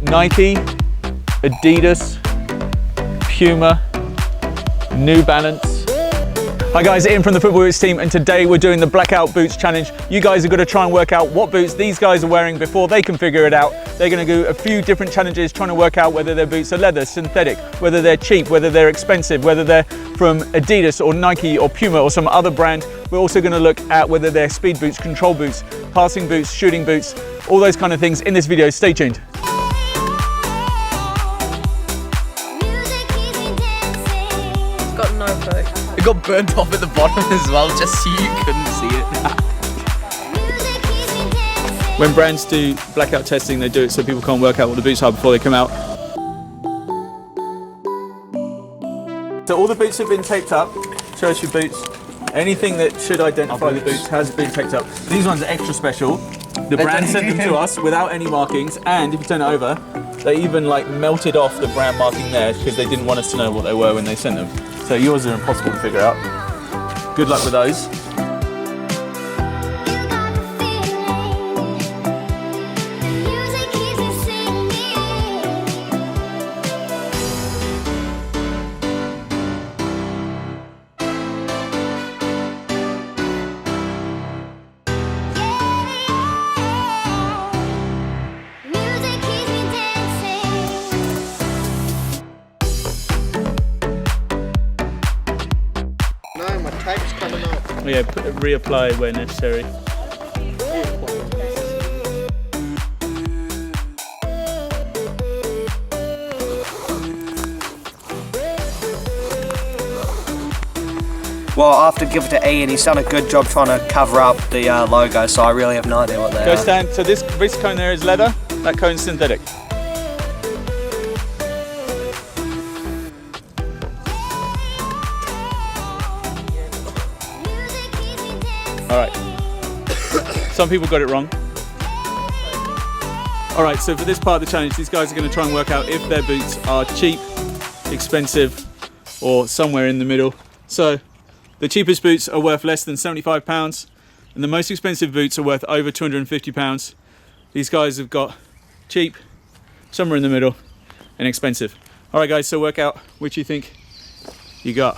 Nike, Adidas, Puma, New Balance. Hi guys, Ian from the Football Boots team, and today we're doing the Blackout Boots Challenge. You guys are going to try and work out what boots these guys are wearing before they can figure it out. They're going to do a few different challenges trying to work out whether their boots are leather, synthetic, whether they're cheap, whether they're expensive, whether they're from Adidas or Nike or Puma or some other brand. We're also going to look at whether they're speed boots, control boots, passing boots, shooting boots, all those kind of things in this video. Stay tuned. Got no clue. It got burnt off at the bottom as well, just so you couldn't see it. When brands do blackout testing, they do it so people can't work out what the boots are before they come out. So all the boots have been taped up. Show us your boots. Anything that should identify the boots has been taped up. These ones are extra special. The brand sent them to us without any markings, and if you turn it over, they even like melted off the brand marking there because they didn't want us to know what they were when they sent them. So yours are impossible to figure out. Good luck with those. No, my tape's coming up. Oh yeah, reapply where necessary. Well, I have to give it to Ian. He's done a good job trying to cover up the logo, so I really have no idea what they Go are. stand. So this cone there is leather, that cone's synthetic. Alright. Some people got it wrong. Alright, so for this part of the challenge, these guys are going to try and work out if their boots are cheap, expensive, or somewhere in the middle. So, the cheapest boots are worth less than £75, and the most expensive boots are worth over £250. These guys have got cheap, somewhere in the middle, and expensive. Alright guys, so work out which you think you got.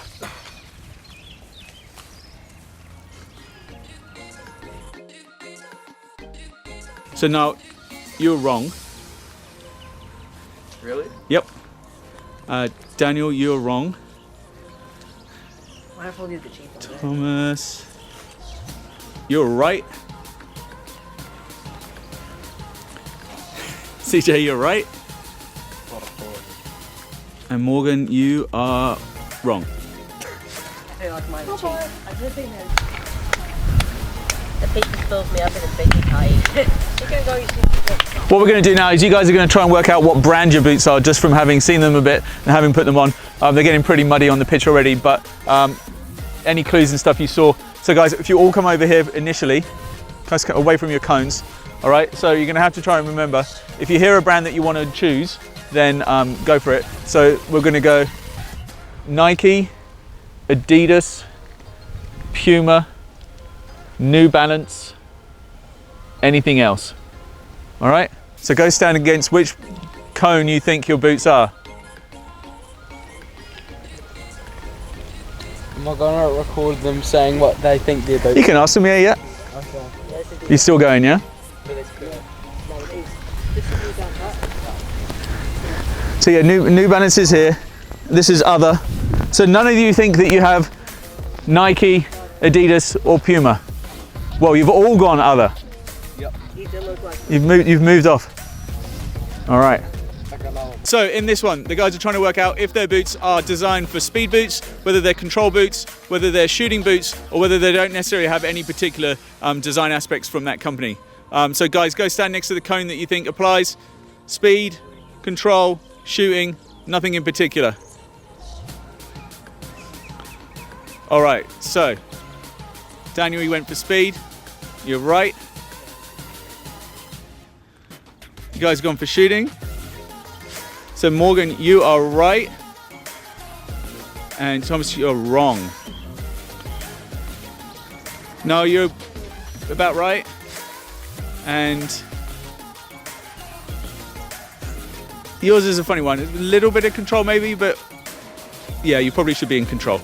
So now, you're wrong. Really? Yep. Daniel, you're wrong. Why have all the cheap ones? Thomas, you're right. CJ, you're right. And Morgan, you are wrong. I feel like mine are cheap. I don't think they're... The pizza fills me up in a biggie pie. You're gonna go eat some. What we're going to do now is you guys are going to try and work out what brand your boots are just from having seen them a bit and having put them on. They're getting pretty muddy on the pitch already, but any clues and stuff you saw. So guys, if you all come over here initially, let's get away from your cones. All right, so you're going to have to try and remember, if you hear a brand that you want to choose, then go for it. So we're going to go Nike, Adidas, Puma, New Balance, anything else. All right, so go stand against which cone you think your boots are. Am I gonna record them saying what they think they're about? You can ask them, yeah. Okay. You're still going, yeah? So yeah, New Balance is here. This is other. So none of you think that you have Nike, Adidas, or Puma. Well, you've all gone other. Yep. You've moved off. All right. So in this one, the guys are trying to work out if their boots are designed for speed boots, whether they're control boots, whether they're shooting boots, or whether they don't necessarily have any particular design aspects from that company. So guys, go stand next to the cone that you think applies. Speed, control, shooting, nothing in particular. All right, so Daniel, you went for speed. You're right. You guys gone for shooting. So Morgan, you are right. And Thomas, you're wrong. No, you're about right. And Yours is a funny one. A little bit of control maybe, but yeah, you probably should be in control.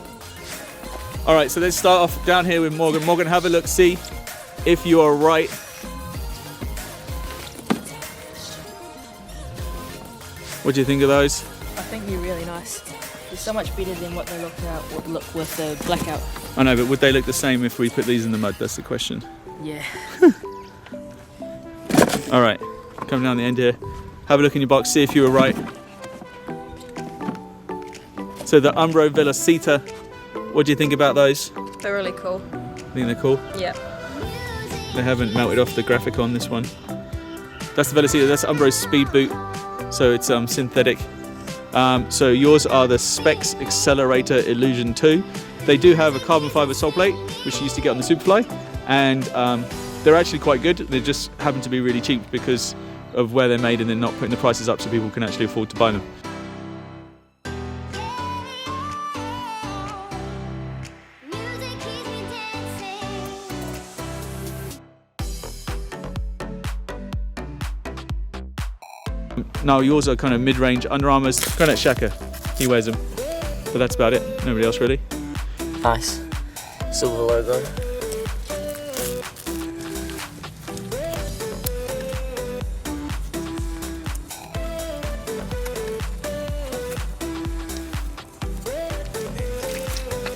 All right, so let's start off down here with Morgan. Morgan, have a look, see if you are right. What do you think of those? I think they're really nice. They're so much better than what they look with the blackout. I know, but would they look the same if we put these in the mud? That's the question. Yeah. All right, coming down the end here. Have a look in your box, see if you were right. So the Umbro Velocita, what do you think about those? They're really cool. Think they're cool? Yeah. They haven't melted off the graphic on this one. That's the Velocita, that's Umbro's speed boot. So it's synthetic. So yours are the Specs Accelerator Illusion 2. They do have a carbon fiber sole plate, which you used to get on the Superfly, and they're actually quite good. They just happen to be really cheap because of where they're made and they're not putting the prices up so people can actually afford to buy them. Now yours are kind of mid-range Under Armour's. Granite Shaka, he wears them, but that's about it. Nobody else really. Nice. Silver logo.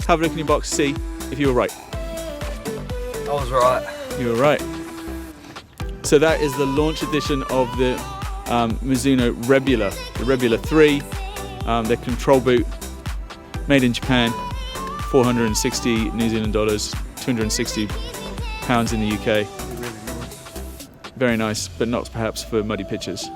Have a look in your box, see if you were right. I was right. You were right. So that is the launch edition of the Mizuno Rebula, the Rebula 3, their control boot, made in Japan, 460 New Zealand dollars, 260 pounds in the UK. Very nice, but not perhaps for muddy pitches.